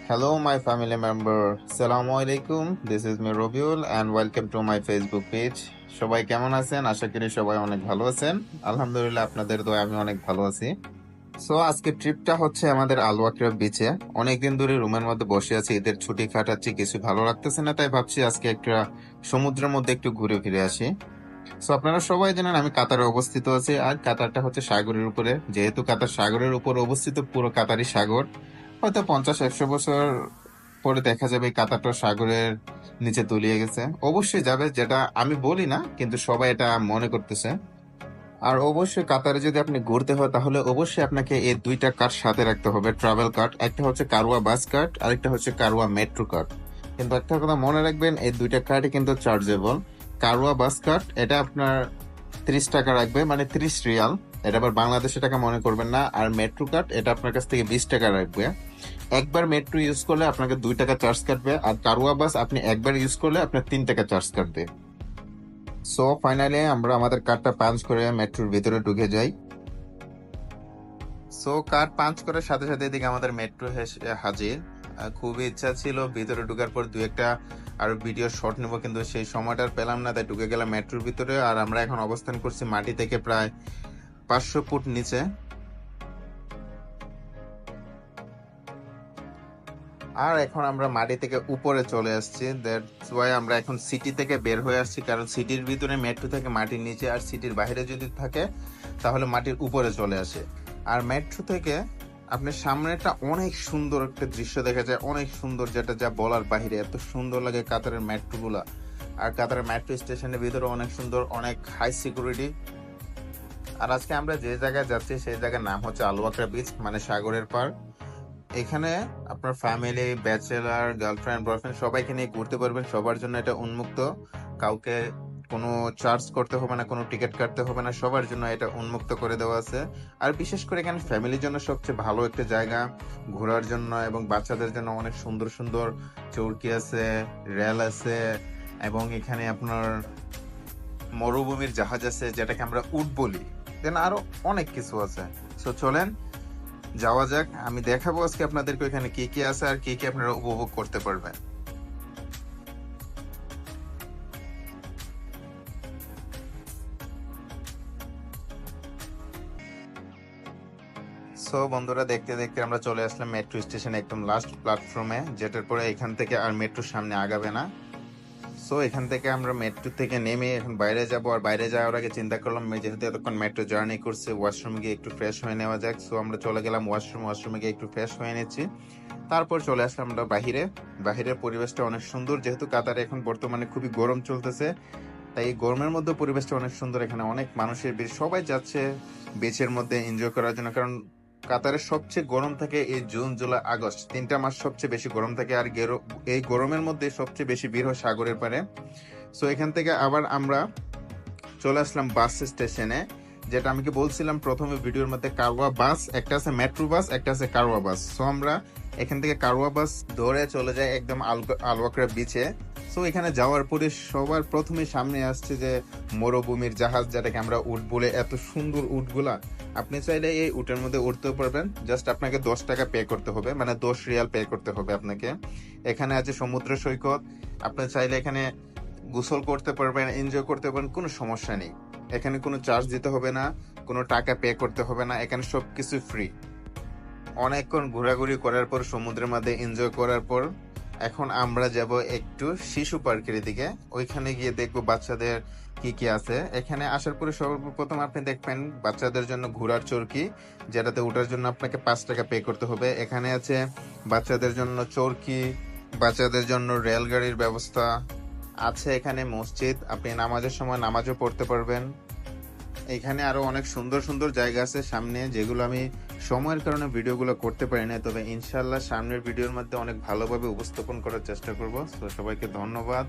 Hello, my family member. Assalamu alaikum. This is me Robiul and welcome to my Facebook page. সবাই কেমন আছেন? আশা করি সবাই অনেক ভালো আছেন। আলহামদুলিল্লাহ আপনাদের দোয়ায় আমি অনেক ভালো আছি। সো আজকে ট্রিপটা হচ্ছে আমাদের আলওয়াকরা বিচে। অনেকদিন ধরে রুমের মধ্যে বসে আছি, ঈদের ছুটি কাটাচ্ছি, কিছু ভালো লাগতেছে না, তাই ভাবছি আজকে একটা সমুদ্রের মধ্যে একটু ঘুরে ফিরে আসি। সো আপনারা সবাই জানেন আমি কাতারে অবস্থিত আছি, আর কাতারটা হচ্ছে সাগরের উপরে। যেহেতু কাতার সাগরের উপর অবস্থিত, পুরো কাতারই সাগর। হয়তো 50-100 বছর পরে দেখা যাবে এই কাতারটা সাগরের নিচে তলিয়ে গেছে। অবশ্যই যাবে, যেটা আমি বলি না, কিন্তু সবাই এটা মনে করতেছে। আর অবশ্যই কাতারে যদি আপনি ঘুরতে হয় তাহলে অবশ্যই আপনাকে এই দুইটা কার্ড সাথে রাখতে হবে, ট্রাভেল কার্ড। একটা হচ্ছে কারওয়া বাস কার্ড, আরেকটা হচ্ছে কারওয়া মেট্রো কার্ড। কিন্তু একটা কথা মনে রাখবেন, এই দুইটা কার্ডই কিন্তু চার্জেবল। কারওয়া বাস কার্ড এটা আপনার 30 টাকা রাখবে, মানে 30 রিয়াল। এটা আবার বাংলাদেশে টাকা মনে করবেন না। আর মেট্রো কার্ড এটা আপনার কাছ থেকে 20 টাকা রাখবে। একবার মেট্রো ইউজ করলে আপনাকে 2 টাকা চার্জ কাটবে, আর কারওয়া বাস আপনি একবার ইউজ করলে আপনার 3 টাকা চার্জ কাটবে। সো ফাইনালি আমরা আমাদের কার্ডটা পাঞ্চ করে মেট্রোর ভিতরে ঢুকে যাই। সো কার্ড পাঞ্চ করার সাথে সাথে এদিকে আমাদের মেট্রো হাজির। খুবই ইচ্ছা ছিল ভিতরে ঢুকার পর দু একটা আর ভিডিও শট নেবো, কিন্তু সেই সময়টা আর পেলাম না, তাই ঢুকে গেলাম মেট্রোর ভিতরে। আর আমরা এখন অবস্থান করছি মাটি থেকে প্রায় 500 ফুট নিচে। আর এখন আমরা মাটি থেকে উপরে চলে আসছি, দ্যাটস ওয়াই আমরা এখন সিটি থেকে বের হয়ে আসছি, কারণ সিটির ভিতরে মেট্রো থেকে মাটির নিচে, আর সিটির বাইরে যদি থাকে তাহলে মাটির উপরে চলে আসে। আর মেট্রো থেকে আপনার সামনেটা অনেক সুন্দর একটা দৃশ্য দেখা যায়, অনেক সুন্দর, যেটা যা বলার বাহিরে। এত সুন্দর লাগে কাতারের মেট্রো গুলা। আর কাতারের মেট্রো স্টেশনের ভিতরে অনেক সুন্দর, অনেক হাই সিকিউরিটি। আর আজকে আমরা যে জায়গায় যাচ্ছি সেই জায়গার নাম হচ্ছে আলওয়াকরা বিচ, মানে সাগরের পার। এখানে আপনার ফ্যামিলি, ব্যাচেলার, গার্লফ্রেন্ড, বয়ফ্রেন্ড সবাইকে নিয়ে ঘুরতে পারবেন। সবার জন্য এটা উন্মুক্ত। কাউকে কোনো চার্জ করতে হবে না, কোনো টিকিট কাটতে হবে না, সবার জন্য এটা উন্মুক্ত করে দেওয়া আছে। আর বিশেষ করে এখানে ফ্যামিলির জন্য সবচেয়ে ভালো একটা জায়গা ঘোরার জন্য, এবং বাচ্চাদের জন্য অনেক সুন্দর সুন্দর চৌকি আছে, রেল আছে, এবং এখানে আপনার মরুভূমির জাহাজ আছে, যেটাকে আমরা উট বলি। দেন আরো অনেক কিছু আছে। সো চলেন যাওয়া যাক। আমি দেখাবো আজকে আপনাদেরকে এখানে কি কি আছে আর কি কি আপনারা উপভোগ করতে পারবেন। সো বন্ধুরা, দেখতে দেখতে আমরা চলে আসলাম মেট্রো স্টেশনে, একদম লাস্ট প্ল্যাটফর্মে, যেটার পরে এখান থেকে আর মেট্রোর সামনে আগাবে না। সো এখান থেকে আমরা মেট্রো থেকে নেমে এখন বাইরে যাব। আর বাইরে যাওয়ার আগে চিন্তা করলাম, যেহেতু এতক্ষণ মেট্রো জার্নি করছে, ওয়াশরুম গিয়ে একটু ফ্রেশ হয়ে নেওয়া যাক। সো আমরা চলে গেলাম ওয়াশরুমে গিয়ে একটু ফ্রেশ হয়ে নিচ্ছি। তারপর চলে আসলাম আমরা বাহিরে। বাহিরের পরিবেশটা অনেক সুন্দর, যেহেতু কাতারে এখন বর্তমানে খুবই গরম চলতেছে, তাই এই গরমের মধ্যে পরিবেশটা অনেক সুন্দর। এখানে অনেক মানুষের ভিড়, সবাই যাচ্ছে বিচের মধ্যে এনজয় করার জন্য। কারণ কাতারে সবচেয়ে গরম থাকে এই জুন, জুলাই, আগস্ট, 3টা মাস সবচেয়ে বেশি গরম থাকে। আর এই গরমের মধ্যে সবচেয়ে বেশি ভিড় হয় সাগরের পারে। সো এখান থেকে আবার আমরা চলে আসলাম বাস স্টেশনে, যেটা আমি কি বলছিলাম প্রথমে ভিডিওর মধ্যে, কারওয়া বাস একটা আছে, মেট্রো বাস একটা আছে, কারওয়া বাস। সো আমরা এখান থেকে কারওয়া বাস ধরে চলে যাই একদম আলওয়াকরা বিচে। সো এখানে যাওয়ার পরে সবার প্রথমে সামনে আসছে যে মরুভূমির জাহাজ, যেটাকে আমরা উট বলে। এত সুন্দর উটগুলা, আপনি চাইলে এই উটের মধ্যে উঠতেও পারবেন। জাস্ট আপনাকে 10 টাকা পে করতে হবে, মানে 10 রিয়াল পে করতে হবে আপনাকে। এখানে আছে সমুদ্র সৈকত, আপনি চাইলে এখানে গোসল করতে পারবেন, এনজয় করতে পারবেন, কোনো সমস্যা নেই। এখানে কোনো চার্জ দিতে হবে না, কোনো টাকা পে করতে হবে না, এখানে সবকিছু ফ্রি। অনেকক্ষণ ঘোরাঘুরি করার পর, সমুদ্রের মধ্যে এনজয় করার পর, এখন আমরা যাব একটু শিশু পার্কের দিকে। ওইখানে গিয়ে দেখবো বাচ্চাদের কি কি আছে। এখানে আসার পরে সর্বপ্রথম আপনি দেখবেন বাচ্চাদের জন্য ঘোড়ার চরকি, যেটাতে ওঠার জন্য আপনাকে 5 টাকা পে করতে হবে। এখানে আছে বাচ্চাদের জন্য চরকি, বাচ্চাদের জন্য রেলগাড়ির ব্যবস্থা আছে। এখানে মসজিদ, আপনি নামাজের সময় নামাজও পড়তে পারবেন। এখানে আরো অনেক সুন্দর সুন্দর জায়গা আছে সামনে, যেগুলো আমি সময়ের কারণে ভিডিওগুলো করতে পারি না, তবে ইনশাল্লাহ সামনের ভিডিওর মধ্যে অনেক ভালোভাবে উপস্থাপন করার চেষ্টা করব। তো সবাইকে ধন্যবাদ।